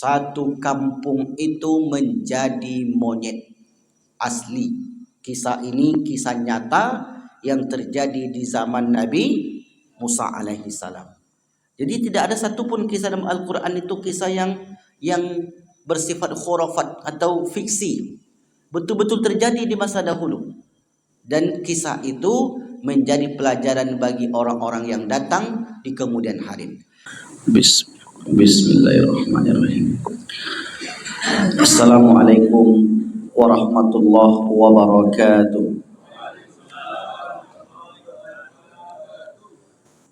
satu kampung itu menjadi monyet. Asli. Kisah ini kisah nyata yang terjadi di zaman Nabi Musa alaihi salam. Jadi tidak ada satupun kisah dalam Al-Quran itu kisah yang bersifat khurafat atau fiksi. Betul-betul terjadi di masa dahulu. Dan kisah itu menjadi pelajaran bagi orang-orang yang datang di kemudian hari. Bismillahirrahmanirrahim. Assalamualaikum warahmatullahi wabarakatuh.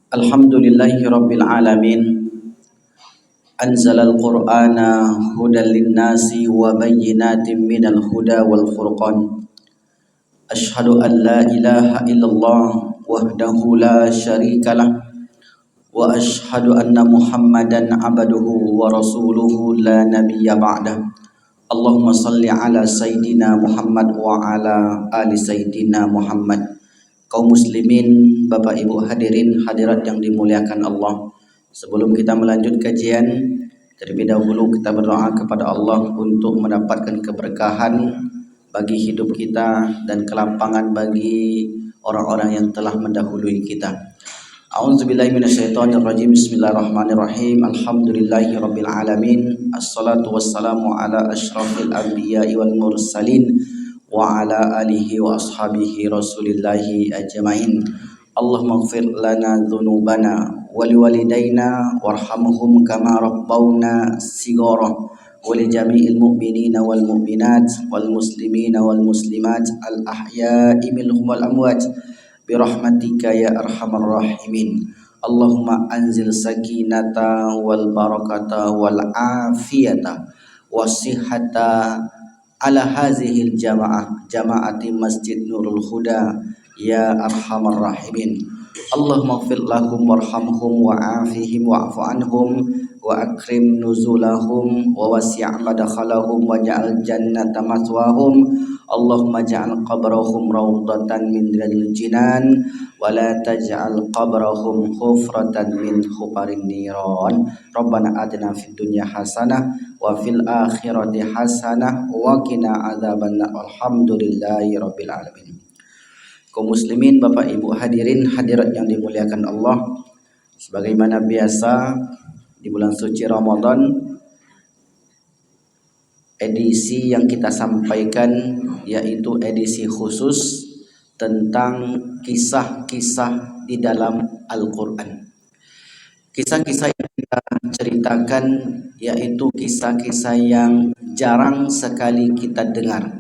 Alhamdulillahi rabbil alamin. Anzalal qur'ana hudan linnasi wa bayyinatin minal huda wal furqan. Ashhadu an la ilaha illallah wahdahu la syarikalah wa ashhadu anna Muhammadan abduhu wa rasuluhu la nabiyya ba'dah. Allahumma salli ala sayyidina Muhammad wa ala ali sayyidina Muhammad. Kaum muslimin, Bapak Ibu hadirin hadirat yang dimuliakan Allah. Sebelum kita melanjut kajian, terlebih dahulu kita berdoa kepada Allah untuk mendapatkan keberkahan bagi hidup kita dan kelapangan bagi orang-orang yang telah mendahului kita. A'udzubillahi minasyaitonirrajim. Bismillahirrahmanirrahim. Alhamdulillahirabbil alamin. Assalatu wassalamu ala asyrafil anbiya'i wal mursalin wa ala alihi wa ashabihi rasulillahi ajmain. Allahumma ighfir lana dhunubana wa liwalidayna warhamhum kama rabbawna shighara wa li jami'il mu'minina wal mu'minat wal muslimina wal muslimat al ahya'i minhum wal amwat bi rahmatika ya arhamar rahimin. Allahumma anzil sakinata wal barakata wal afiyata wasihhata ala hazihil jama'ati masjid Nurul Huda ya arhamar rahimin. Allahumma ighfir lahum warhamhum wa'afihim wa'fu anhum wa akrim nuzulahum wa wasi' madkhalahum waj'al jannata maswahum. Allahumma ja'al qabrahum rawdatan min riyadil jinan wa la taj'al qabrahum hufratan min hufarin niran. Rabbana atina fid dunya hasanah wa fil akhirati hasanah wa qina adzabannar. Alhamdulillahi rabbil alamin. Kaum muslimin, Bapak Ibu hadirin hadirat yang dimuliakan Allah, sebagaimana biasa di bulan suci Ramadan, edisi yang kita sampaikan yaitu edisi khusus tentang kisah-kisah di dalam Al-Quran. Kisah-kisah yang kita ceritakan yaitu kisah-kisah yang jarang sekali kita dengar,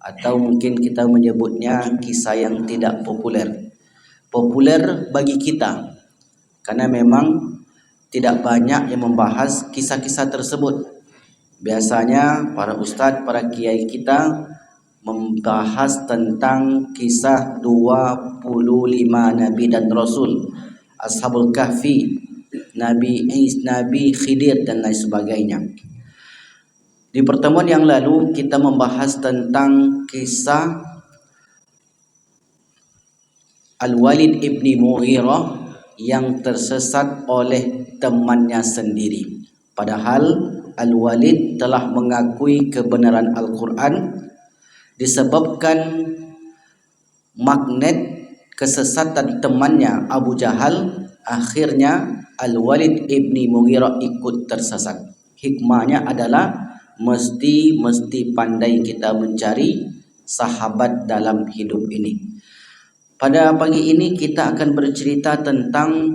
atau mungkin kita menyebutnya kisah yang tidak populer. Populer bagi kita karena memang tidak banyak yang membahas kisah-kisah tersebut. Biasanya para ustadz, para kiai kita membahas tentang kisah 25 nabi dan rasul, Ashabul Kahfi, Nabi Khidir dan lain sebagainya. Di pertemuan yang lalu kita membahas tentang kisah Al-Walid ibni Mughirah yang tersesat oleh temannya sendiri. Padahal Al-Walid telah mengakui kebenaran Al-Quran. Disebabkan magnet kesesatan temannya Abu Jahal, akhirnya Al-Walid ibni Mughirah ikut tersesat. Hikmahnya adalah mesti pandai kita mencari sahabat dalam hidup ini. Pada pagi ini kita akan bercerita tentang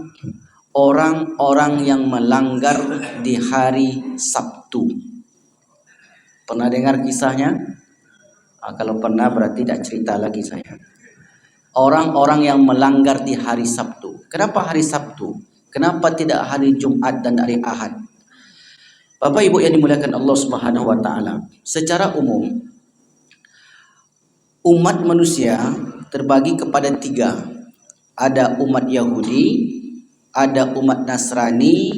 orang-orang yang melanggar di hari Sabtu. Pernah dengar kisahnya? Kalau pernah berarti tidak cerita lagi saya. Orang-orang yang melanggar di hari Sabtu. Kenapa hari Sabtu? Kenapa tidak hari Jumat dan hari Ahad? Bapak Ibu yang dimuliakan Allah Subhanahu wa taala, secara umum umat manusia terbagi kepada 3. Ada umat Yahudi, ada umat Nasrani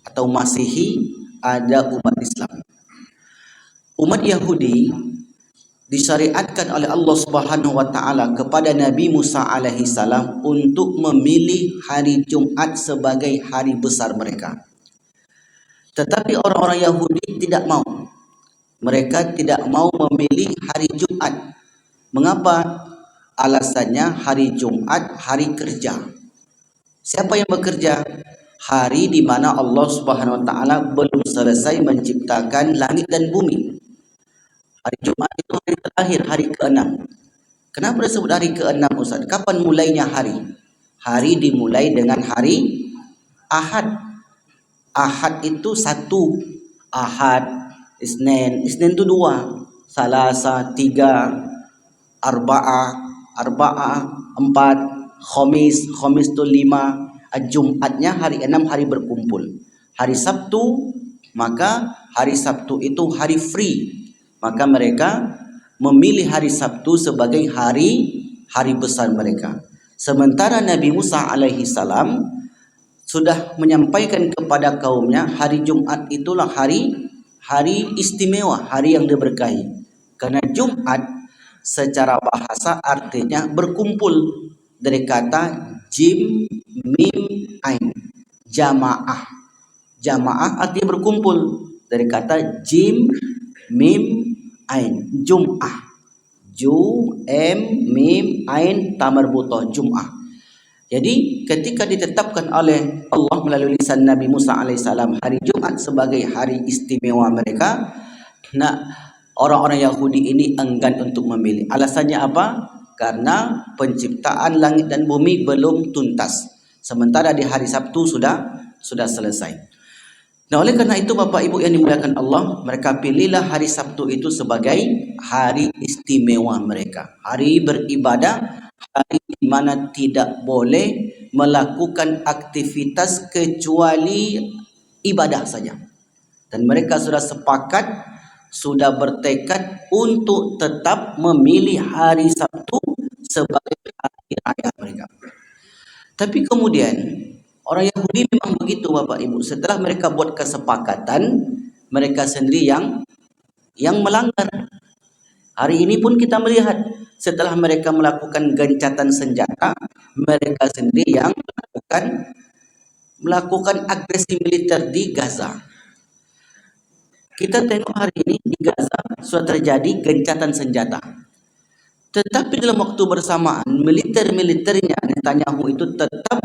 atau Masihi, ada umat Islam. Umat Yahudi disyariatkan oleh Allah Subhanahu wa taala kepada Nabi Musa alaihi salam untuk memilih hari Jumat sebagai hari besar mereka. Tetapi orang-orang Yahudi tidak mau. Mereka tidak mau memilih hari Jumat. Mengapa? Alasannya hari Jumat hari kerja. Siapa yang bekerja? Hari di mana Allah Subhanahu wa taala belum selesai menciptakan langit dan bumi. Hari Jumat itu hari terakhir, hari ke-6. Kenapa disebut hari ke-6, Ustaz? Kapan mulainya hari? Hari dimulai dengan hari Ahad. Ahad itu satu. Ahad, Isnin itu dua. Salasa, tiga. Arba'ah, empat. Khamis itu lima. Jumatnya hari 6, hari berkumpul. Hari Sabtu, maka hari Sabtu itu hari free. Maka mereka memilih hari Sabtu sebagai hari besar mereka. Sementara Nabi Musa alaihi salam sudah menyampaikan kepada kaumnya hari Jumat itulah hari istimewa, hari yang diberkahi. Karena Jumat secara bahasa artinya berkumpul, dari kata jim mim ain, jamaah. Jamaah artinya berkumpul, dari kata jim mim ain, Jum'ah. Mim ain tamarbutoh, Jum'ah. Jadi ketika ditetapkan oleh Allah melalui lisan Nabi Musa alaihissalam hari Jumat sebagai hari istimewa mereka, nah orang-orang Yahudi ini enggan untuk memilih. Alasannya apa? Karena penciptaan langit dan bumi belum tuntas. Sementara di hari Sabtu sudah selesai. Nah, oleh karena itu Bapak Ibu yang dimuliakan Allah, mereka pilihlah hari Sabtu itu sebagai hari istimewa mereka. Hari beribadah, hari di mana tidak boleh melakukan aktivitas kecuali ibadah saja. Dan mereka sudah sepakat, sudah bertekad untuk tetap memilih hari Sabtu sebagai hari raya mereka. Tapi kemudian orang Yahudi memang begitu Bapak Ibu. Setelah mereka buat kesepakatan, mereka sendiri yang melanggar. Hari ini pun kita melihat setelah mereka melakukan gencatan senjata, mereka sendiri yang melakukan agresi militer di Gaza. Kita tengok hari ini di Gaza sudah terjadi gencatan senjata. Tetapi dalam waktu bersamaan militer-militernya Netanyahu itu tetap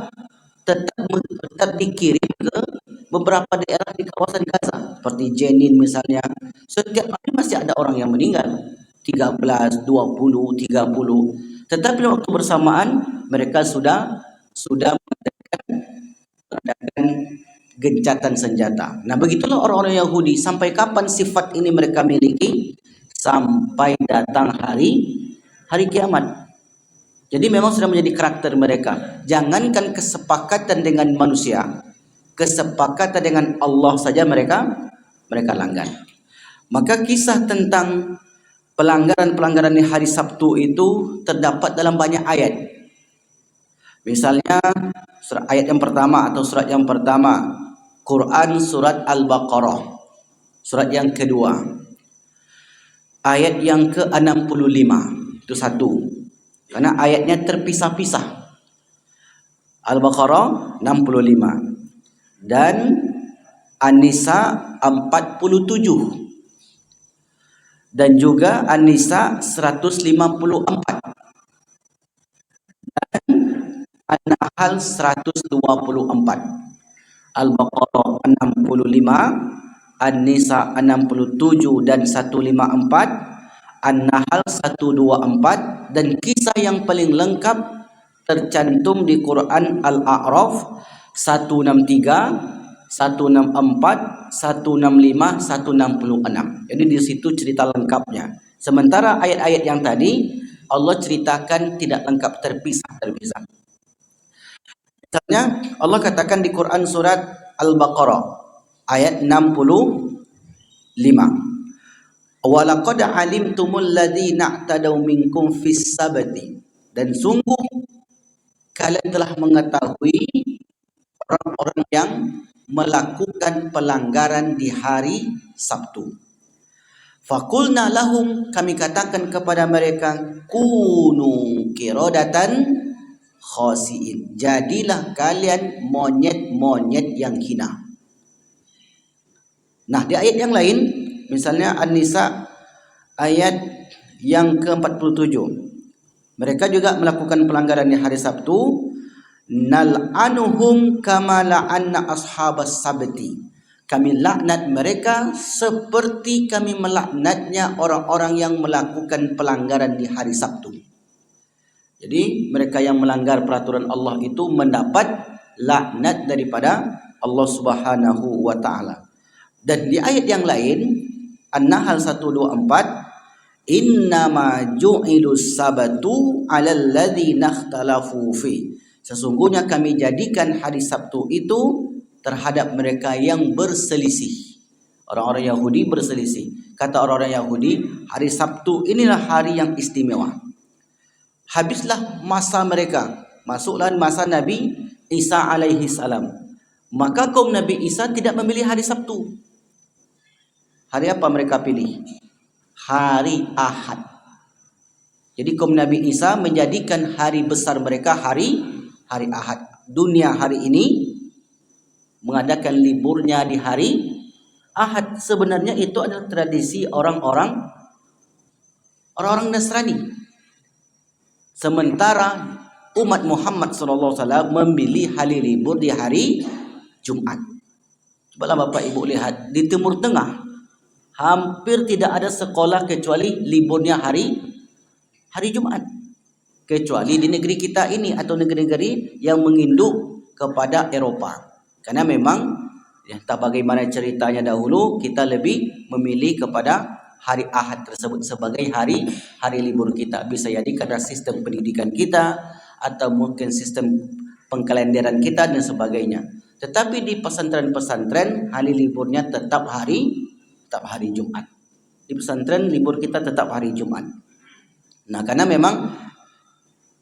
dikirim ke beberapa daerah di kawasan Gaza seperti Jenin misalnya. Setiap hari masih ada orang yang meninggal, 13, 20, 30. Tetapi dalam waktu bersamaan mereka sudah mengadakan gencatan senjata. Nah, begitulah orang-orang Yahudi. Sampai kapan sifat ini mereka miliki? Sampai datang hari kiamat. Jadi memang sudah menjadi karakter mereka. Jangankan kesepakatan dengan manusia, kesepakatan dengan Allah saja mereka langgar. Maka kisah tentang pelanggaran-pelanggaran di hari Sabtu itu terdapat dalam banyak ayat. Misalnya ayat yang pertama atau surat yang pertama Quran surat Al-Baqarah, surat yang kedua ayat yang ke-65, itu satu. Karena ayatnya terpisah-pisah. Al-Baqarah 65 dan An-Nisa 47 dan juga An-Nisa 154 dan An-Nahl 124. Al-Baqarah 65, An-Nisa 67 dan 154, An-Nahl 124, dan kisah yang paling lengkap tercantum di Quran Al-A'raf 163, 164, 165, 166. Jadi di situ cerita lengkapnya. Sementara ayat-ayat yang tadi Allah ceritakan tidak lengkap, terpisah. Misalnya Allah katakan di Quran surat Al-Baqarah ayat 65, walaqad alimtumul ladzina i'tadaw minkum fis sabti, dan sungguh kalian telah mengetahui orang-orang yang melakukan pelanggaran di hari Sabtu. Fakulna lahum, kami katakan kepada mereka, kunu qiradatan khasiin, jadilah kalian monyet-monyet yang hina. Nah, di ayat yang lain, misalnya An-Nisa ayat yang ke-47, mereka juga melakukan pelanggaran di hari Sabtu. Nal'anuhum kama la'anna ashabas sabti. Kami laknat mereka seperti kami melaknatnya orang-orang yang melakukan pelanggaran di hari Sabtu. Jadi mereka yang melanggar peraturan Allah itu mendapat laknat daripada Allah Subhanahu wa taala. Dan di ayat yang lain, An-Nahl 124, innama ju'ilus sabatu 'alal ladzina ikhtalafu fi. Sesungguhnya kami jadikan hari Sabtu itu terhadap mereka yang berselisih. Orang-orang Yahudi berselisih. Kata orang-orang Yahudi, hari Sabtu inilah hari yang istimewa. Habislah masa mereka, masuklah masa Nabi Isa alaihi salam. Maka kaum Nabi Isa tidak memilih hari Sabtu. Hari apa mereka pilih? Hari Ahad. Jadi kaum Nabi Isa menjadikan hari besar mereka hari Ahad. Dunia hari ini mengadakan liburnya di hari Ahad. Sebenarnya itu adalah tradisi orang-orang Nasrani. Sementara umat Muhammad SAW memilih hari libur di hari Jumat. Cobalah Bapak Ibu lihat, di Timur Tengah hampir tidak ada sekolah kecuali liburnya hari Jumat. Kecuali di negeri kita ini atau negeri-negeri yang menginduk kepada Eropa. Karena memang entah bagaimana ceritanya dahulu, kita lebih memilih kepada hari Ahad tersebut sebagai hari libur kita. Bisa jadi karena sistem pendidikan kita atau mungkin sistem pengkalenderan kita dan sebagainya. Tetapi di pesantren-pesantren hari liburnya tetap hari Jumat. Di pesantren libur kita tetap hari Jumat. Nah, karena memang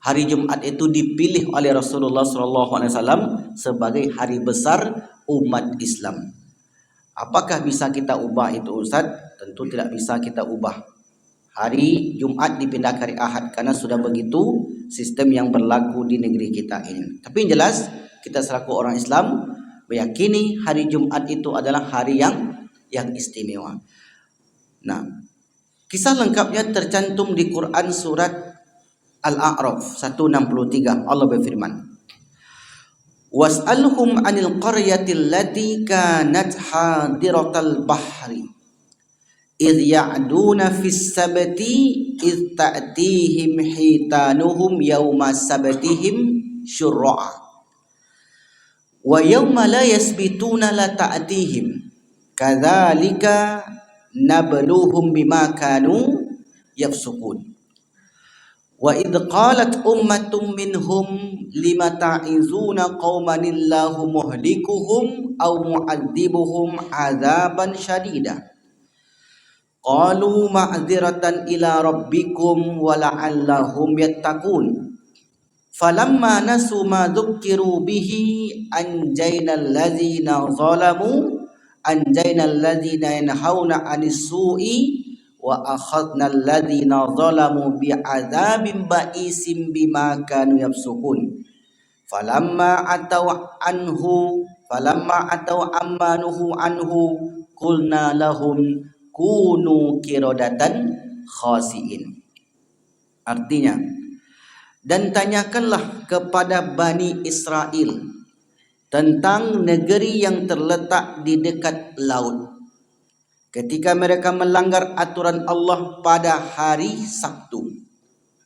hari Jumat itu dipilih oleh Rasulullah SAW sebagai hari besar umat Islam. Apakah bisa kita ubah itu, Ustaz? Tentu tidak bisa kita ubah. Hari Jumat dipindah ke hari Ahad karena sudah begitu sistem yang berlaku di negeri kita ini. Tapi yang jelas kita selaku orang Islam meyakini hari Jumat itu adalah hari yang istimewa. Nah, kisah lengkapnya tercantum di Quran surat Al-A'raf 163. Allah berfirman, was'alhum 'anil qaryatil lati kanat hadiratal bahri idh ya'duna fis sabti idh ta'tihim hitanuhum yawma sabtihim syurra'a wa yawma la yasbituna la ta'tihim kadzalika nabluhum bima kanu yafsukun. Wa idh qalat ummatum minhum lima ta'izuna qauman illahu muhlikuhum aw mu'adzibuhum 'adzaban syadida qalu ma'dziratan ila rabbikum wa la'allahum yattaqun falamma nasu ma dzukkiru bihi anjaynal ladzina yanhauna 'anis su'i wa akhadna alladhina zalamu bi'adzabin ba'isim bima kanu yafsukun falamma ataw ammanuhu anhu qulna lahum kunu qiradatan khasiin. Artinya, dan tanyakanlah kepada Bani Israel tentang negeri yang terletak di dekat laut ketika mereka melanggar aturan Allah pada hari Sabtu.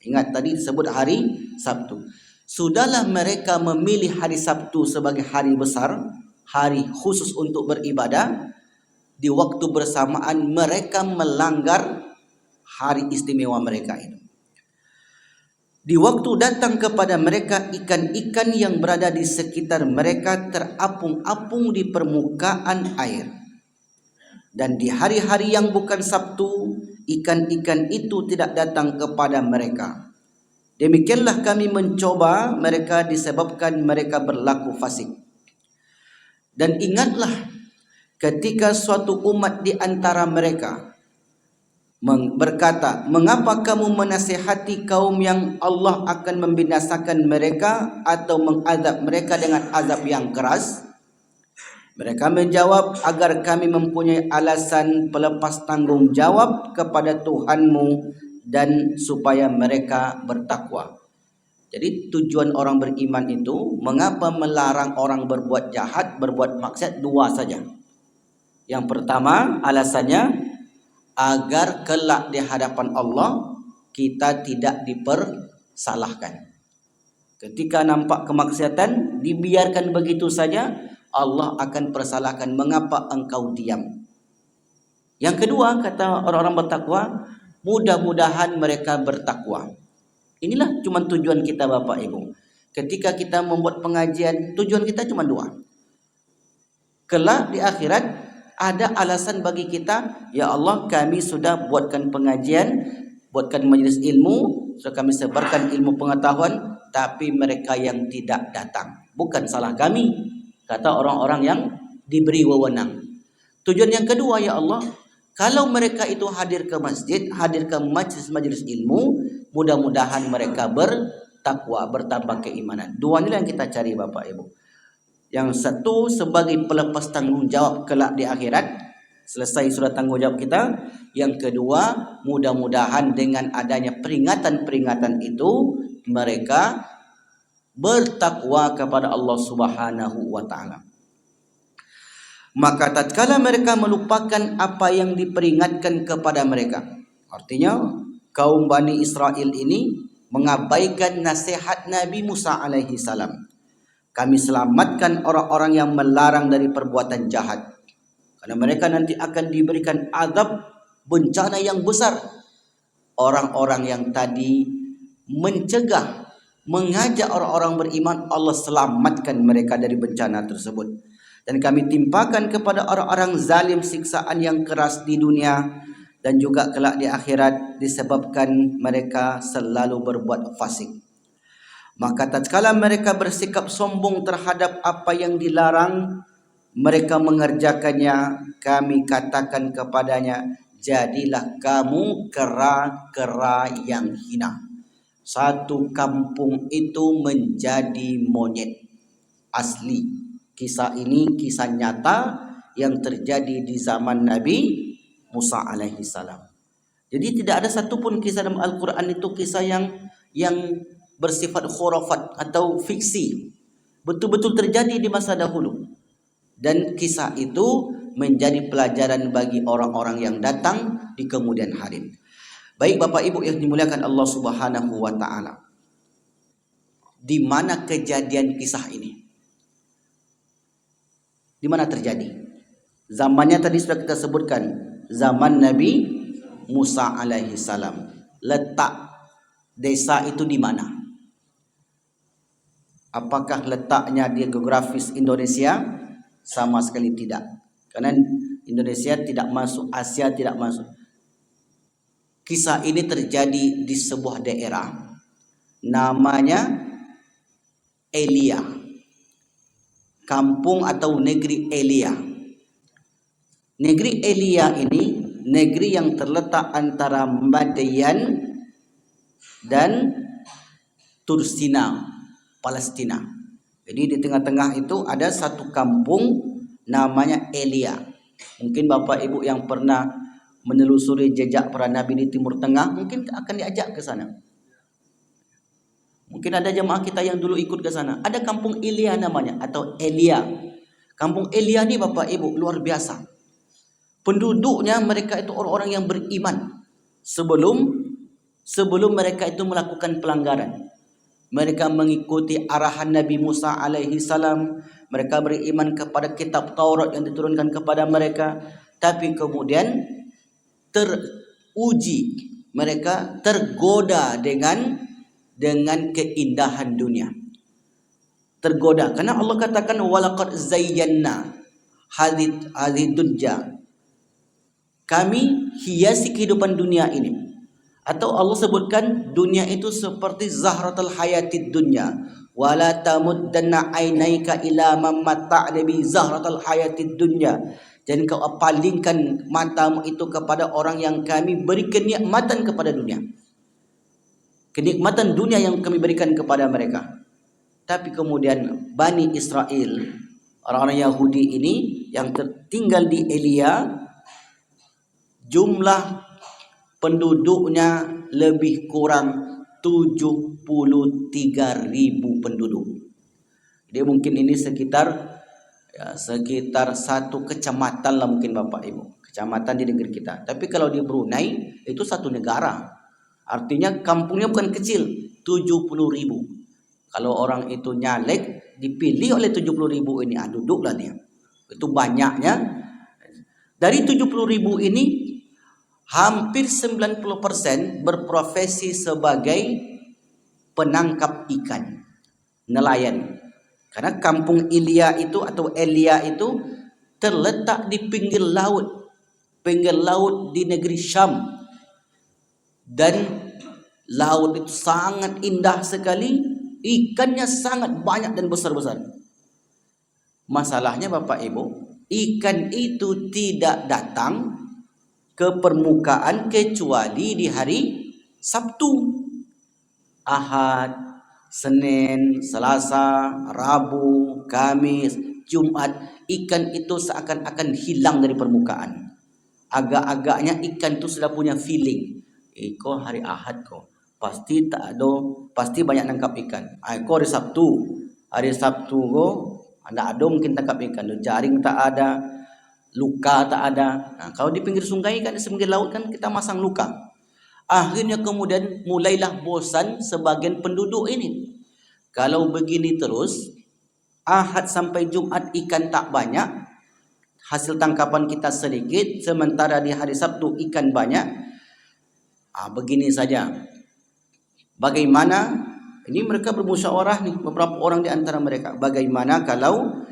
Ingat tadi disebut hari Sabtu. Sudahlah mereka memilih hari Sabtu sebagai hari besar, hari khusus untuk beribadah. Di waktu bersamaan mereka melanggar hari istimewa mereka itu. Di waktu datang kepada mereka ikan-ikan yang berada di sekitar mereka terapung-apung di permukaan air. Dan di hari-hari yang bukan Sabtu, ikan-ikan itu tidak datang kepada mereka. Demikianlah kami mencoba mereka disebabkan mereka berlaku fasik. Dan ingatlah ketika suatu umat di antara mereka berkata, mengapa kamu menasihati kaum yang Allah akan membinasakan mereka atau mengazab mereka dengan azab yang keras? Mereka menjawab, agar kami mempunyai alasan pelepas tanggungjawab kepada Tuhanmu dan supaya mereka bertakwa. Jadi tujuan orang beriman itu, mengapa melarang orang berbuat jahat, berbuat maksiat? Dua saja. Yang pertama alasannya, agar kelak di hadapan Allah kita tidak dipersalahkan. Ketika nampak kemaksiatan, dibiarkan begitu saja, Allah akan persalahkan, mengapa engkau diam. Yang kedua, kata orang-orang bertakwa, mudah-mudahan mereka bertakwa. Inilah cuma tujuan kita Bapak Ibu. Ketika kita membuat pengajian, tujuan kita cuma dua. Kelak di akhirat ada alasan bagi kita, ya Allah kami sudah buatkan pengajian, buatkan majelis ilmu, sudah kami sebarkan ilmu pengetahuan, tapi mereka yang tidak datang. Bukan salah kami, kata orang-orang yang diberi wewenang. Tujuan yang kedua, ya Allah, kalau mereka itu hadir ke masjid, hadir ke majelis ilmu, mudah-mudahan mereka bertakwa, bertambah keimanan. Dua inilah yang kita cari Bapak Ibu. Yang satu sebagai pelepas tanggungjawab kelak di akhirat, selesai surat tanggungjawab kita. Yang kedua, mudah-mudahan dengan adanya peringatan-peringatan itu, mereka bertakwa kepada Allah Subhanahu wa ta'ala. Maka tatkala mereka melupakan apa yang diperingatkan kepada mereka, artinya kaum Bani Israel ini mengabaikan nasihat Nabi Musa alaihi salam. Kami selamatkan orang-orang yang melarang dari perbuatan jahat, karena mereka nanti akan diberikan azab bencana yang besar. Orang-orang yang tadi mencegah, mengajak orang-orang beriman, Allah selamatkan mereka dari bencana tersebut. Dan kami timpakan kepada orang-orang zalim siksaan yang keras di dunia dan juga kelak di akhirat, disebabkan mereka selalu berbuat fasik. Maka tatkala mereka bersikap sombong terhadap apa yang dilarang, mereka mengerjakannya, kami katakan kepadanya, jadilah kamu kera-kera yang hina. Satu kampung itu menjadi monyet. Asli, kisah ini kisah nyata yang terjadi di zaman Nabi Musa alaihi salam. Jadi tidak ada satupun kisah dalam Al-Quran itu kisah yang bersifat khurafat atau fiksi. Betul-betul terjadi di masa dahulu. Dan kisah itu menjadi pelajaran bagi orang-orang yang datang di kemudian hari. Baik Bapak Ibu yang dimuliakan Allah Subhanahu wa ta'ala, di mana kejadian kisah ini? Di mana terjadi? Zamannya tadi sudah kita sebutkan, zaman Nabi Musa alaihi salam. Letak desa itu di mana? Apakah letaknya di geografis Indonesia? Sama sekali tidak. Karena Indonesia tidak masuk, Asia tidak masuk. Kisah ini terjadi di sebuah daerah namanya Elia. Kampung atau negeri Elia. Negeri Elia ini negeri yang terletak antara Madian dan Tursina, Palestina. Jadi di tengah-tengah itu ada satu kampung namanya Elia. Mungkin Bapak Ibu yang pernah menelusuri jejak para nabi di Timur Tengah mungkin akan diajak ke sana. Mungkin ada jemaah kita yang dulu ikut ke sana. Ada kampung Elia namanya, atau Elia. Kampung Elia ini Bapak Ibu luar biasa. Penduduknya mereka itu orang-orang yang beriman sebelum mereka itu melakukan pelanggaran. Mereka mengikuti arahan Nabi Musa alaihi salam. Mereka beriman kepada kitab Taurat yang diturunkan kepada mereka. Tapi kemudian teruji, mereka tergoda dengan keindahan dunia. Tergoda karena Allah katakan walaqad zayyana hadhid dunya. Kami hiasi kehidupan dunia ini. Atau Allah sebutkan dunia itu seperti zahratul hayatid dunya, wala tamuddanna ainaika ila man mata'na bi zahratul hayatid dunya. Dan kau palingkan matamu itu kepada orang yang kami beri kenikmatan kepada dunia. Kenikmatan dunia yang kami berikan kepada mereka. Tapi kemudian Bani Israel Orang-orang Yahudi ini yang tinggal di Elia, jumlah penduduknya lebih kurang 73.000 penduduk. Dia mungkin ini sekitar satu kecamatan lah mungkin Bapak Ibu. Kecamatan di negeri kita. Tapi kalau di Brunei itu satu negara. Artinya kampungnya bukan kecil, 70.000. Kalau orang itu nyalek, dipilih oleh 70.000 ini, duduklah dia. Itu banyaknya. Dari 70.000 ini, hampir 90% berprofesi sebagai penangkap ikan, nelayan. Karena kampung Elia itu terletak di pinggir laut di negeri Syam. Dan laut itu sangat indah sekali. Ikannya sangat banyak dan besar-besar. Masalahnya Bapak Ibu, ikan itu tidak datang ke permukaan kecuali di hari Sabtu, Ahad, Senin, Selasa, Rabu, Kamis, Jumat. Ikan itu seakan-akan hilang dari permukaan. Agak-agaknya ikan itu sudah punya feeling. Kok hari Ahad kok pasti tak ada, pasti banyak nangkap ikan. Kok hari Sabtu kok ada mungkin tangkap ikan. Jaring tak ada, luka tak ada. Nah, kalau di pinggir sungai kan, di pinggir laut kan kita masang luka. Akhirnya kemudian mulailah bosan sebagian penduduk ini. Kalau begini terus, Ahad sampai Jumat ikan tak banyak, hasil tangkapan kita sedikit, sementara di hari Sabtu ikan banyak. Begini saja. Bagaimana? Ini mereka bermusyawarah nih, beberapa orang di antara mereka. Bagaimana kalau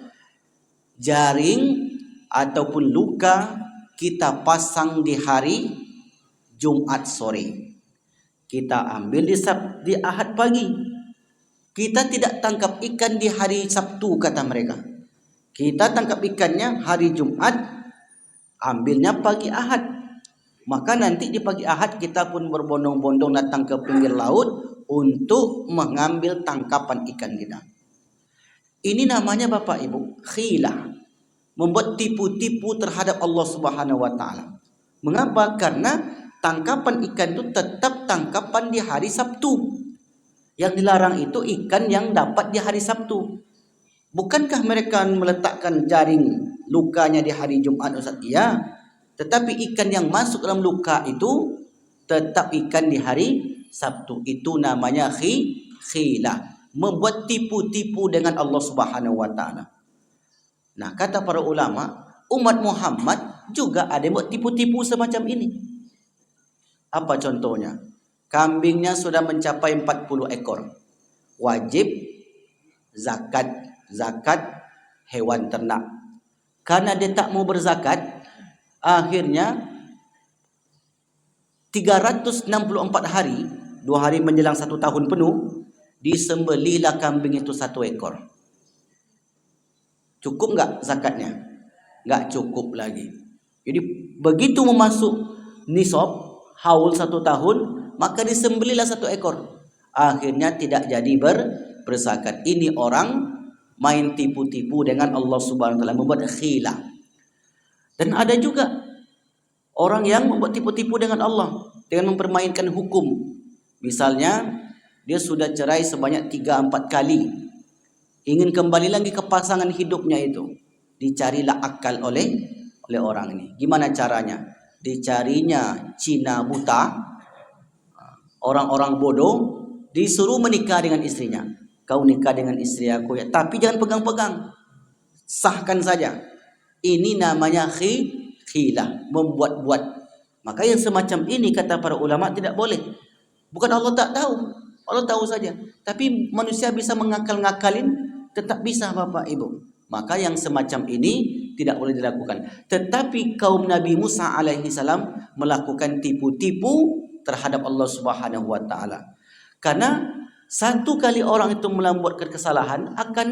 jaring ataupun luka kita pasang di hari Jumat sore, kita ambil di Ahad pagi. Kita tidak tangkap ikan di hari Sabtu, kata mereka. Kita tangkap ikannya hari Jumat, ambilnya pagi Ahad. Maka nanti di pagi Ahad kita pun berbondong-bondong datang ke pinggir laut untuk mengambil tangkapan ikan kita. Ini namanya Bapak Ibu khilah, membuat tipu-tipu terhadap Allah Subhanahu wa taala. Mengapa? Karena tangkapan ikan itu tetap tangkapan di hari Sabtu. Yang dilarang itu ikan yang dapat di hari Sabtu. Bukankah mereka meletakkan jaring lukanya di hari Jumat, Ustaz? Iya. Tetapi ikan yang masuk dalam luka itu tetap ikan di hari Sabtu. Itu namanya khilah, membuat tipu-tipu dengan Allah Subhanahu wa taala. Nah, kata para ulama, umat Muhammad juga ada yang buat tipu-tipu semacam ini. Apa contohnya? Kambingnya sudah mencapai 40 ekor. Wajib zakat hewan ternak. Karena dia tak mau berzakat, akhirnya 364 hari, 2 hari menjelang 1 tahun penuh, disembelihlah kambing itu 1 ekor. Cukup enggak zakatnya? Enggak cukup lagi. Jadi begitu memasuk nisab haul 1 tahun, maka disembelihlah 1 ekor. Akhirnya tidak jadi berzakat. Ini orang main tipu-tipu dengan Allah Subhanahu wa taala, membuat khilah. Dan ada juga orang yang membuat tipu-tipu dengan Allah dengan mempermainkan hukum. Misalnya dia sudah cerai sebanyak 3-4 kali, ingin kembali lagi ke pasangan hidupnya itu. Dicarilah akal oleh orang ini. Gimana caranya? Dicarinya Cina buta, orang-orang bodoh, disuruh menikah dengan istrinya. Kau nikah dengan istri aku ya, tapi jangan pegang-pegang, sahkan saja. Ini namanya khilah, membuat-buat. Maka yang semacam ini kata para ulama tidak boleh. Bukan Allah tak tahu, Allah tahu saja. Tapi manusia bisa ngakal-ngakalin, tetap bisa Bapak Ibu. Maka yang semacam ini tidak boleh dilakukan. Tetapi kaum Nabi Musa alaihi salam melakukan tipu-tipu terhadap Allah Subhanahu wa taala. Karena satu kali orang itu membuat kesalahan akan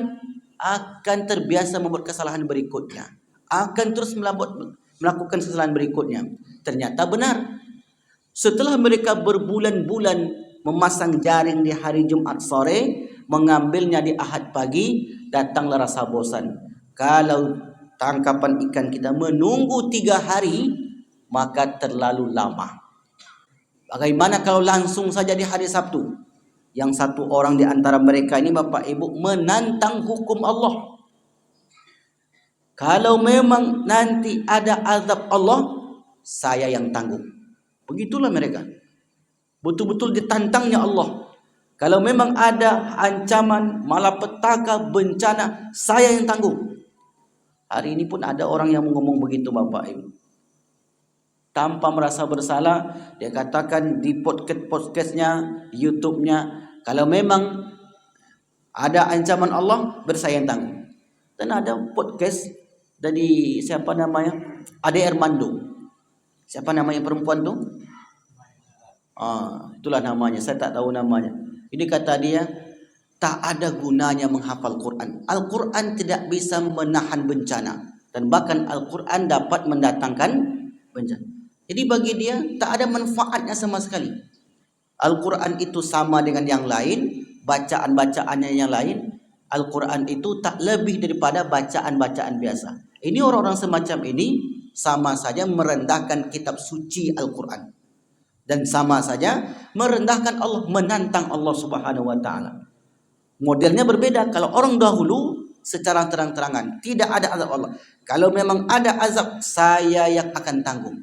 terbiasa membuat kesalahan berikutnya. Akan terus melakukan kesalahan berikutnya. Ternyata benar. Setelah mereka berbulan-bulan memasang jaring di hari Jumat sore, mengambilnya di Ahad pagi, datanglah rasa bosan. Kalau tangkapan ikan kita menunggu 3 hari, maka terlalu lama. Bagaimana kalau langsung saja di hari Sabtu? Yang satu orang di antara mereka ini Bapak Ibu menantang hukum Allah. Kalau memang nanti ada azab Allah, saya yang tanggung. Begitulah mereka. Betul-betul ditantangnya Allah. Kalau memang ada ancaman, malapetaka, bencana, saya yang tanggung. Hari ini pun ada orang yang ngomong begitu Bapak Ibu. Tanpa merasa bersalah, dia katakan di podcast-nya, YouTube-nya, kalau memang ada ancaman Allah, bersayang tanggung. Dan ada podcast dari siapa namanya? Ade Armando. Siapa namanya perempuan tu? Itulah namanya, saya tak tahu namanya. Ini kata dia, tak ada gunanya menghafal Quran. Al-Quran tidak bisa menahan bencana. Dan bahkan Al-Quran dapat mendatangkan bencana. Jadi bagi dia tak ada manfaatnya sama sekali. Al-Quran itu sama dengan yang lain. Bacaan-bacaannya yang lain. Al-Quran itu tak lebih daripada bacaan-bacaan biasa. Ini orang-orang semacam ini sama saja merendahkan kitab suci Al-Quran. Dan sama saja merendahkan Allah, menantang Allah Subhanahu wa taala. Modelnya berbeda. Kalau orang dahulu secara terang-terangan tidak ada azab Allah. Kalau memang ada azab, saya yang akan tanggung.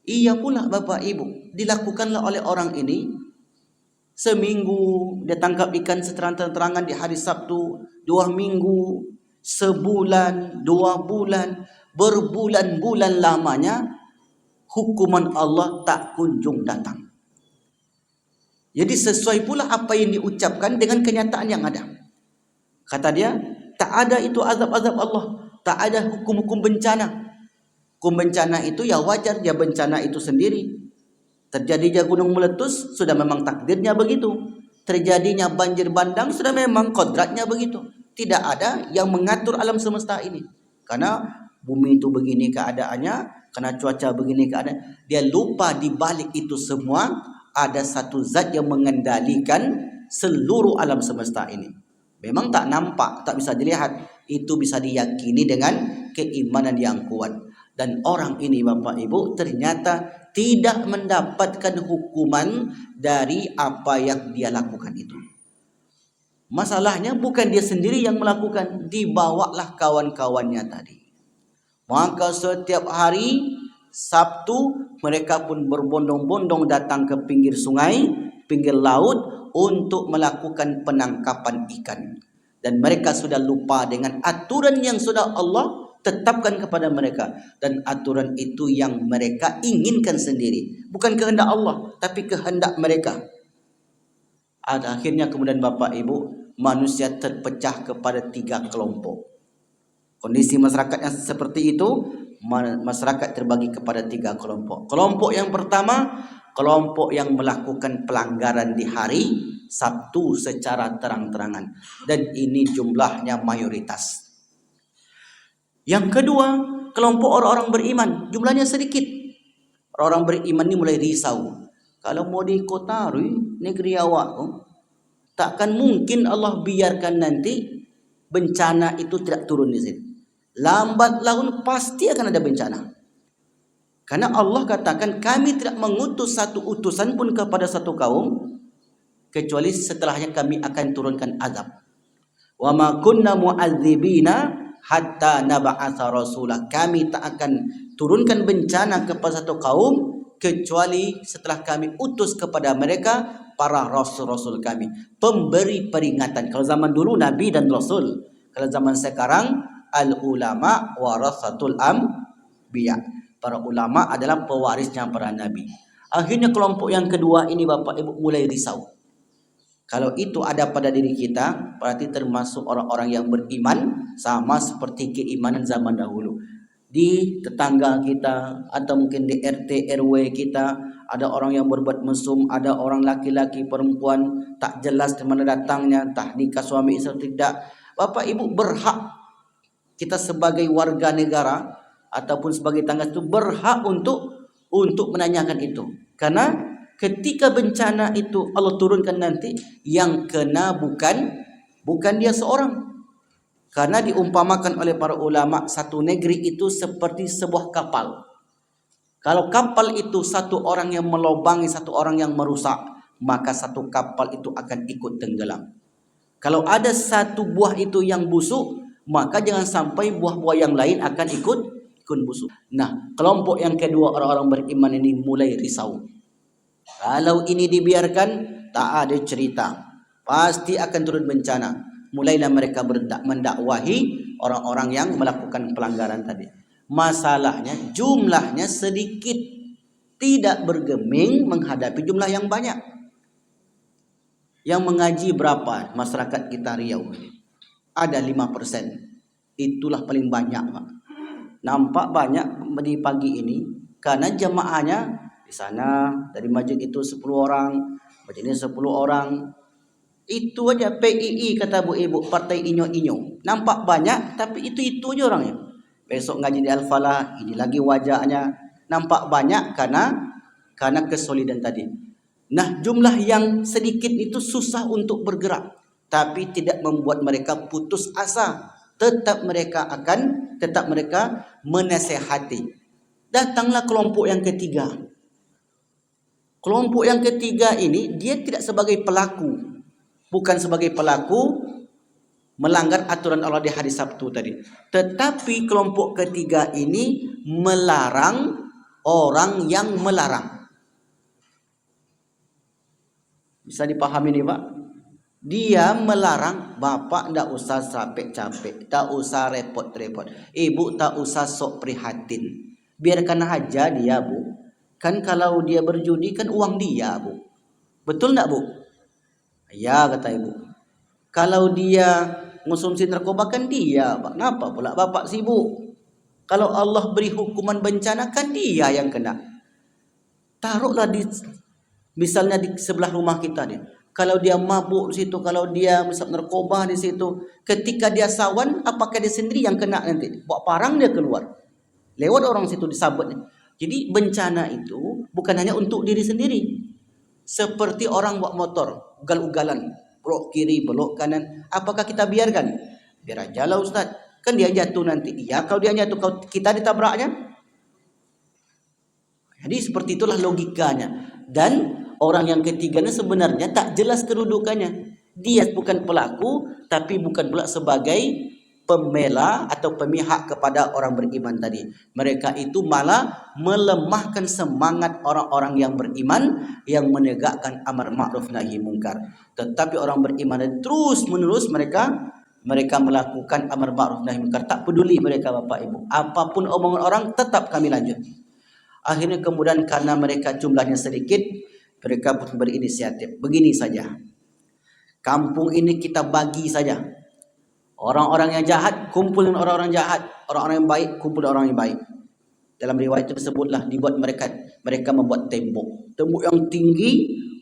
Iya pula Bapak Ibu, dilakukanlah oleh orang ini. Seminggu dia tangkap ikan secara terang-terangan di hari Sabtu, 2 minggu, sebulan, 2 bulan, berbulan-bulan lamanya, hukuman Allah tak kunjung datang. Jadi sesuai pula apa yang diucapkan dengan kenyataan yang ada. Kata dia, tak ada itu azab-azab Allah. Tak ada hukum-hukum bencana. Hukum bencana itu ya wajar, ya bencana itu sendiri. Terjadinya gunung meletus, sudah memang takdirnya begitu. Terjadinya banjir bandang, sudah memang kodratnya begitu. Tidak ada yang mengatur alam semesta ini. Karena bumi itu begini keadaannya, karena cuaca begini keadaan. Dia lupa di balik itu semua, ada satu zat yang mengendalikan seluruh alam semesta ini. Memang tak nampak, tak bisa dilihat. Itu bisa diyakini dengan keimanan yang kuat. Dan orang ini Bapak Ibu ternyata tidak mendapatkan hukuman dari apa yang dia lakukan itu. Masalahnya bukan dia sendiri yang melakukan, dibawalah kawan-kawannya tadi. Maka setiap hari Sabtu mereka pun berbondong-bondong datang ke pinggir sungai, pinggir laut untuk melakukan penangkapan ikan. Dan mereka sudah lupa dengan aturan yang sudah Allah tetapkan kepada mereka. Dan aturan itu yang mereka inginkan sendiri. Bukan kehendak Allah, tapi kehendak mereka. Akhirnya kemudian Bapak Ibu, manusia terpecah kepada 3 kelompok. Kondisi masyarakat yang seperti itu, masyarakat terbagi kepada 3 kelompok. Kelompok yang pertama, kelompok yang melakukan pelanggaran di hari Sabtu secara terang-terangan. Dan ini jumlahnya mayoritas. Yang kedua, kelompok orang-orang beriman. Jumlahnya sedikit. Orang-orang beriman ini mulai risau. Kalau mau di kota, negeri awak, takkan mungkin Allah biarkan nanti bencana itu tidak turun di sini. Lambat laun pasti akan ada bencana. Karena Allah katakan kami tidak mengutus satu utusan pun kepada satu kaum kecuali setelahnya kami akan turunkan azab. Wa ma kunna mu'adzibina hatta nab'atsa rasulah. Kami tak akan turunkan bencana kepada satu kaum kecuali setelah kami utus kepada mereka para rasul-rasul kami, pemberi peringatan. Kalau zaman dulu nabi dan rasul, kalau zaman sekarang al ulama warasatul anbiya. Para ulama adalah pewarisnya para nabi. Akhirnya kelompok yang kedua ini Bapak Ibu mulai risau. Kalau itu ada pada diri kita, berarti termasuk orang-orang yang beriman sama seperti keimanan zaman dahulu. Di tetangga kita atau mungkin di RT RW kita ada orang yang berbuat mesum, ada orang laki-laki perempuan tak jelas di mana datangnya, tak nikah suami istri tidak. Bapak Ibu berhak, kita sebagai warga negara ataupun sebagai tangga itu berhak untuk menanyakan itu. Karena ketika bencana itu Allah turunkan nanti, yang kena bukan dia seorang. Karena diumpamakan oleh para ulama, satu negeri itu seperti sebuah kapal. Kalau kapal itu satu orang yang melobangi, satu orang yang merusak, maka satu kapal itu akan ikut tenggelam. Kalau ada satu buah itu yang busuk, maka jangan sampai buah-buah yang lain akan ikut busuk. Nah, kelompok yang kedua orang-orang beriman ini mulai risau. Kalau ini dibiarkan, tak ada cerita, pasti akan turun bencana. Mulailah mereka mendakwahi orang-orang yang melakukan pelanggaran tadi. Masalahnya jumlahnya sedikit, tidak bergeming menghadapi jumlah yang banyak. Yang mengaji berapa masyarakat kita Riau? Ada 5%. Itulah paling banyak, Pak. Nampak banyak di pagi ini karena jemaahnya di sana dari masjid itu 10 orang, masjid ini 10 orang. Itu aja PII kata Bu Ibu, partai inyo-inyo. Nampak banyak tapi itu aja orangnya. Besok ngaji di Al-Falah, ini lagi wajahnya. Nampak banyak karena kesolidan tadi. Nah, jumlah yang sedikit itu susah untuk bergerak, tapi tidak membuat mereka putus asa. Tetap mereka menasehati. Datanglah kelompok yang ketiga. Kelompok yang ketiga ini dia tidak sebagai pelaku, bukan sebagai pelaku melanggar aturan Allah di hari Sabtu tadi. Tetapi kelompok ketiga ini melarang orang yang melarang. Bisa dipahami nih, Pak? Dia melarang, bapak tak usah capek-capek, tak usah repot-repot, ibu tak usah sok prihatin, biarkan aja dia, Bu. Kan kalau dia berjudi kan uang dia, Bu. Betul tak, Bu? Ya, kata ibu. Kalau dia konsumsi narkoba kan dia, Pak. Kenapa pula bapak sibuk? Kalau Allah beri hukuman bencana kan dia yang kena. Taruhlah misalnya di sebelah rumah kita dia. Kalau dia mabuk di situ, kalau dia misal narkoba di situ, ketika dia sawan, apakah dia sendiri yang kena nanti? Bawa parang dia keluar. Lewat orang situ disabetnya. Jadi bencana itu bukan hanya untuk diri sendiri. Seperti orang bawa motor, ugal-ugalan, belok kiri, belok kanan. Apakah kita biarkan? Biar aja lah Ustaz. Kan dia jatuh nanti. Iya, kalau dia jatuh, kalau kita ditabraknya. Jadi seperti itulah logikanya. Dan orang yang ketiga ini sebenarnya tak jelas kedudukannya. Dia bukan pelaku, tapi bukan pula sebagai pembela atau pemihak kepada orang beriman tadi. Mereka itu malah melemahkan semangat orang-orang yang beriman yang menegakkan amar ma'ruf nahi mungkar. Tetapi orang beriman terus menerus mereka melakukan amar ma'ruf nahi mungkar. Tak peduli mereka Bapak Ibu. Apapun omongan orang tetap kami lanjut. Akhirnya kemudian karena mereka jumlahnya sedikit, mereka pun berinisiatif. Begini saja. Kampung ini kita bagi saja. Orang-orang yang jahat kumpul dengan orang-orang jahat, orang-orang yang baik kumpul dengan orang yang baik. Dalam riwayat tersebutlah dibuat mereka membuat tembok yang tinggi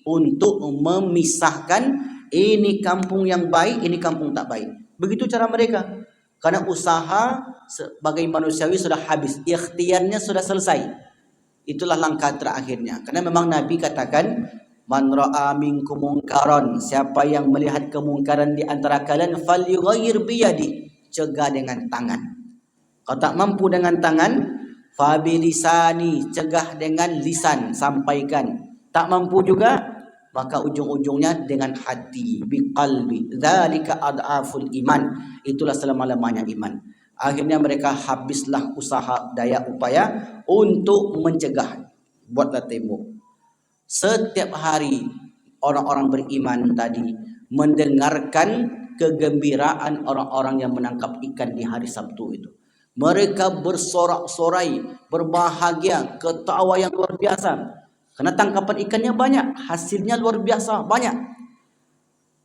untuk memisahkan ini kampung yang baik, ini kampung tak baik. Begitu cara mereka. Karena usaha sebagai manusiawi sudah habis, ikhtiarnya sudah selesai. Itulah langkah terakhirnya. Karena memang Nabi katakan, man ra'a minkum munkaran, siapa yang melihat kemungkaran di antara kalian, falyughayyir biyadi, cegah dengan tangan. Kalau tak mampu dengan tangan, fabilisani, cegah dengan lisan, sampaikan. Tak mampu juga, maka ujung-ujungnya dengan hati, biqalbi. Dzalika ad'aful iman. Itulah selama-lamanya iman. Akhirnya mereka habislah usaha daya upaya untuk mencegah. Buatlah tembok. Setiap hari orang-orang beriman tadi mendengarkan kegembiraan orang-orang yang menangkap ikan di hari Sabtu itu. Mereka bersorak-sorai, berbahagia, ketawa yang luar biasa. Karena tangkapan ikannya banyak, hasilnya luar biasa banyak.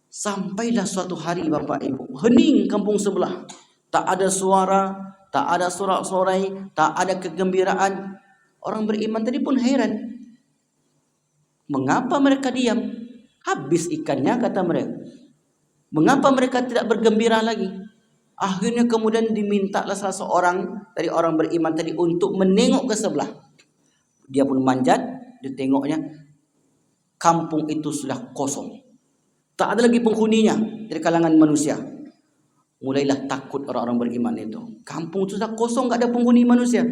Sampailah suatu hari Bapak Ibu, hening kampung sebelah. Tak ada suara, tak ada sorak-sorai, tak ada kegembiraan. Orang beriman tadi pun heran. Mengapa mereka diam? Habis ikannya kata mereka. Mengapa mereka tidak bergembira lagi? Akhirnya kemudian dimintalah salah seorang dari orang beriman tadi untuk menengok ke sebelah. Dia pun manjat, ditengoknya. Kampung itu sudah kosong. Tak ada lagi penghuninya dari kalangan manusia. mulailah takut orang-orang beriman itu. Kampung itu sudah kosong, tak ada penghuni manusia.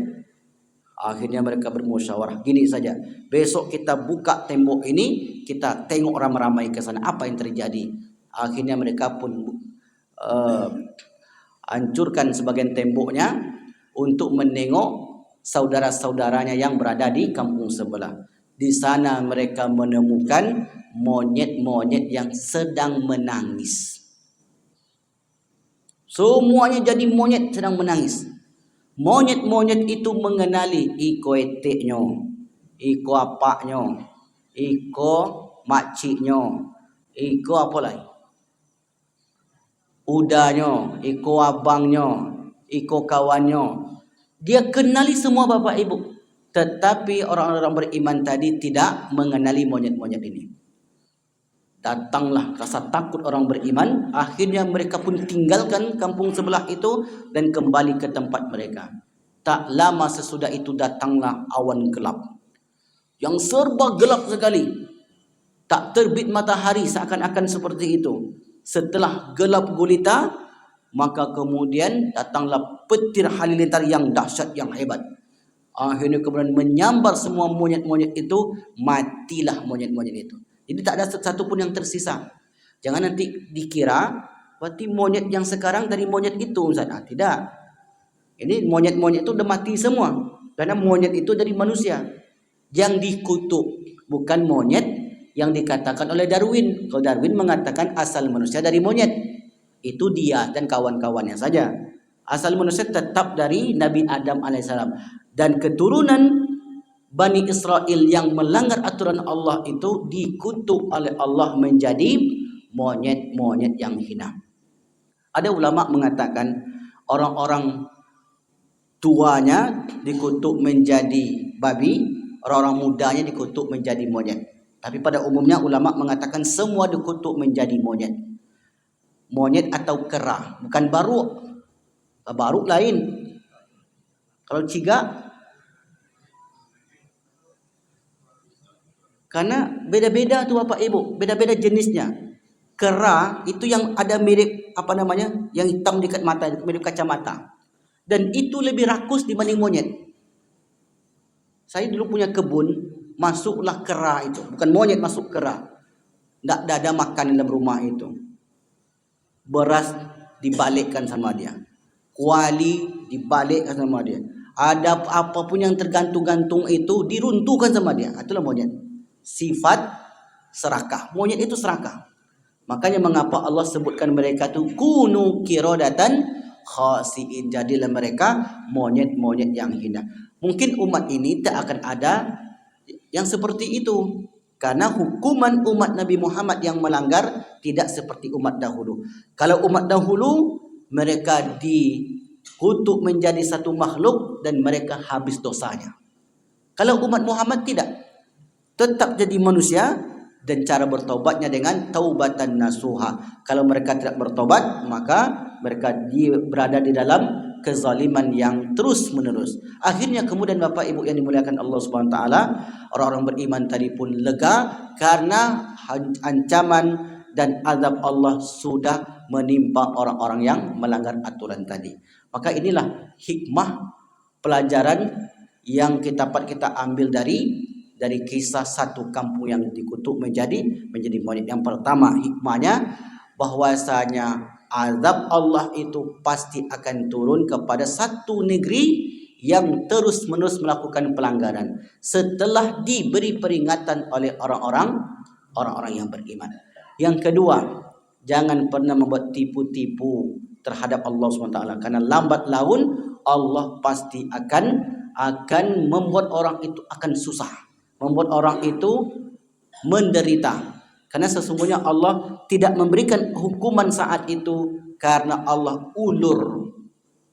Akhirnya mereka bermusyawarah, gini saja, besok kita buka tembok ini, kita tengok ramai-ramai ke sana, apa yang terjadi. Akhirnya mereka pun hancurkan sebagian temboknya untuk menengok saudara-saudaranya yang berada di kampung sebelah. Di sana mereka menemukan monyet-monyet yang sedang menangis. Semuanya jadi monyet sedang menangis. Monyet-monyet itu mengenali iko eteknya, iko apaknya, iko makciknya, iko apa lagi? Udahnya, iko abangnya, iko kawannya. Dia kenali semua bapak ibu. Tetapi orang-orang beriman tadi tidak mengenali monyet-monyet ini. Datanglah rasa takut orang beriman. Akhirnya mereka pun tinggalkan kampung sebelah itu dan kembali ke tempat mereka. Tak lama sesudah itu datanglah awan gelap yang serba gelap sekali. Tak terbit matahari, seakan-akan seperti itu. Setelah gelap gulita, maka kemudian datanglah petir halilintar yang dahsyat, yang hebat. Akhirnya kemudian menyambar semua monyet-monyet itu. Matilah monyet-monyet itu. Jadi tak ada satu pun yang tersisa. Jangan nanti dikira berarti monyet yang sekarang dari monyet itu, Ustaz. Tidak. Ini monyet-monyet itu udah mati semua. Karena monyet itu dari manusia. Yang dikutuk bukan monyet yang dikatakan oleh Darwin. Kalau Darwin mengatakan asal manusia dari monyet, itu dia dan kawan-kawannya saja. Asal manusia tetap dari Nabi Adam alaihissalam. Dan keturunan Bani Israel yang melanggar aturan Allah itu dikutuk oleh Allah menjadi monyet-monyet yang hina. Ada ulama mengatakan orang-orang tuanya dikutuk menjadi babi, orang-orang mudanya dikutuk menjadi monyet. Tapi pada umumnya ulama mengatakan semua dikutuk menjadi monyet. Monyet atau kera, bukan baruk. Baruk lain. Kalau cigak, karena beda-beda tuh Bapak Ibu, beda-beda jenisnya. Kera itu yang ada mirip apa namanya, yang hitam dekat mata, mirip kacamata. Dan itu lebih rakus dibanding monyet. Saya dulu punya kebun, masuklah kera itu, bukan monyet, masuk kera. Tidak ada makan dalam rumah itu. Beras dibalikkan sama dia, kuali dibalikkan sama dia. Ada apapun yang tergantung-gantung itu diruntuhkan sama dia. Itulah monyet. Sifat serakah. Monyet itu serakah. Makanya mengapa Allah sebutkan mereka itu kunu kirodatan khasiin. Jadilah mereka monyet-monyet yang hina. Mungkin umat ini tak akan ada yang seperti itu. Karena hukuman umat Nabi Muhammad yang melanggar tidak seperti umat dahulu. Kalau umat dahulu mereka dikutuk menjadi satu makhluk dan mereka habis dosanya. Kalau umat Muhammad tidak. Tetap jadi manusia dan cara bertobatnya dengan taubatan nasuha. Kalau mereka tidak bertobat, maka mereka berada di dalam kezaliman yang terus menerus. Akhirnya kemudian Bapak Ibu yang dimuliakan Allah Subhanahu wa taala, orang-orang beriman tadi pun lega karena ancaman dan azab Allah sudah menimpa orang-orang yang melanggar aturan tadi. Maka inilah hikmah pelajaran yang kita ambil dari kisah satu kampung yang dikutuk menjadi monyet. Yang pertama hikmahnya bahwasanya azab Allah itu pasti akan turun kepada satu negeri yang terus-menerus melakukan pelanggaran setelah diberi peringatan oleh orang-orang yang beriman. Yang kedua, jangan pernah membuat tipu-tipu terhadap Allah SWT, karena lambat laun Allah pasti akan membuat orang itu akan susah, membuat orang itu menderita. Karena sesungguhnya Allah tidak memberikan hukuman saat itu karena Allah ulur.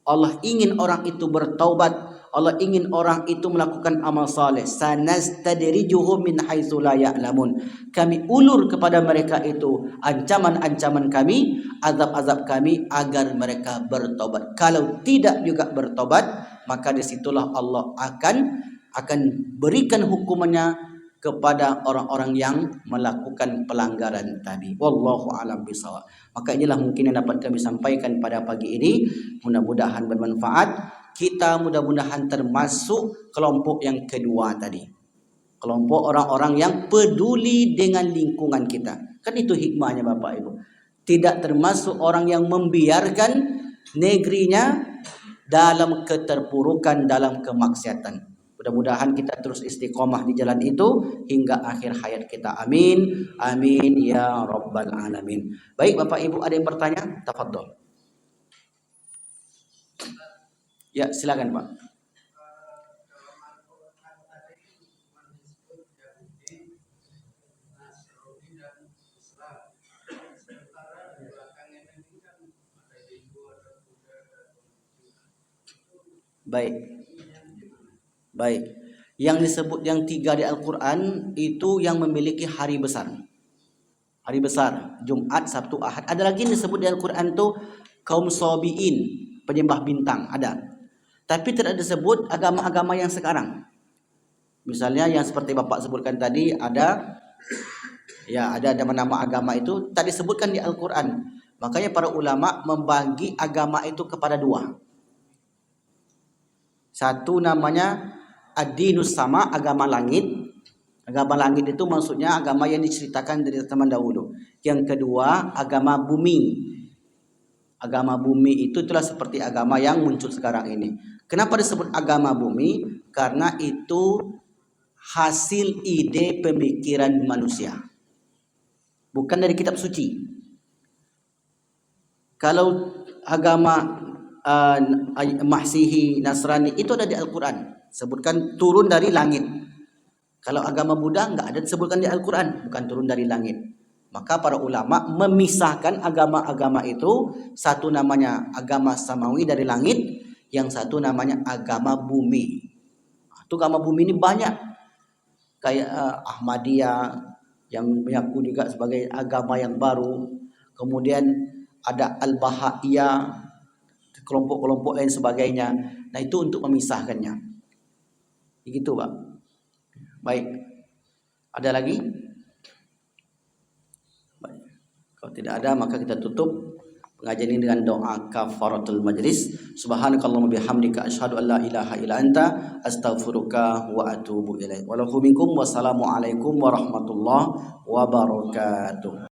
Allah ingin orang itu bertaubat. Allah ingin orang itu melakukan amal saleh. Sanastadrijuhum min haitsu la ya'lamun. Kami ulur kepada mereka itu ancaman-ancaman kami, azab-azab kami agar mereka bertobat. Kalau tidak juga bertobat, maka disitulah Allah akan berikan hukumannya kepada orang-orang yang melakukan pelanggaran tadi. Wallahu a'lam bishawab. Maka inilah mungkin yang dapat kami sampaikan pada pagi ini. Mudah-mudahan bermanfaat. Kita mudah-mudahan termasuk kelompok yang kedua tadi. Kelompok orang-orang yang peduli dengan lingkungan kita. Kan itu hikmahnya Bapak Ibu. Tidak termasuk orang yang membiarkan negerinya dalam keterpurukan, dalam kemaksiatan. Mudah-mudahan kita terus istiqomah di jalan itu hingga akhir hayat kita. Amin. Amin ya rabbal alamin. Baik Bapak Ibu, ada yang bertanya? Tafadhol. Ya, silakan Pak. Baik. Baik. Yang disebut yang 3 di Al-Quran itu yang memiliki hari besar. Hari besar, Jumat, Sabtu, Ahad. Ada lagi yang disebut di Al-Quran itu kaum Sabi'in, penyembah bintang, ada. Tapi tidak disebut agama-agama yang sekarang. Misalnya yang seperti Bapak sebutkan tadi, ada nama-nama agama itu tak disebutkan di Al-Quran. Makanya para ulama membagi agama itu kepada 2. Satu namanya ad-dinus sama, agama langit. Agama langit itu maksudnya agama yang diceritakan dari zaman dahulu. Yang kedua, agama bumi. Agama bumi itu itulah seperti agama yang muncul sekarang ini. Kenapa disebut agama bumi? Karena itu hasil ide pemikiran manusia. Bukan dari kitab suci. Kalau agama Masihi, Nasrani itu ada di Al-Quran, sebutkan turun dari langit. Kalau agama Buddha enggak ada disebutkan di Al-Quran, bukan turun dari langit. Maka para ulama memisahkan agama-agama itu, satu namanya agama samawi dari langit, yang satu namanya agama bumi. Itu agama bumi ini banyak, kayak Ahmadiyah yang mengaku juga sebagai agama yang baru. Kemudian ada Al-Bahaiyah, kelompok-kelompok lain sebagainya. Nah itu untuk memisahkannya. Begitu Pak. Baik. Ada lagi? Baik. Kalau tidak ada maka kita tutup pengajian ini dengan doa kafaratul majlis. Subhanakallahumma bihamdika asyhadu an la ilaha illa anta astaghfiruka wa atubu ilaik. Wassalamualaikum warahmatullahi wabarakatuh.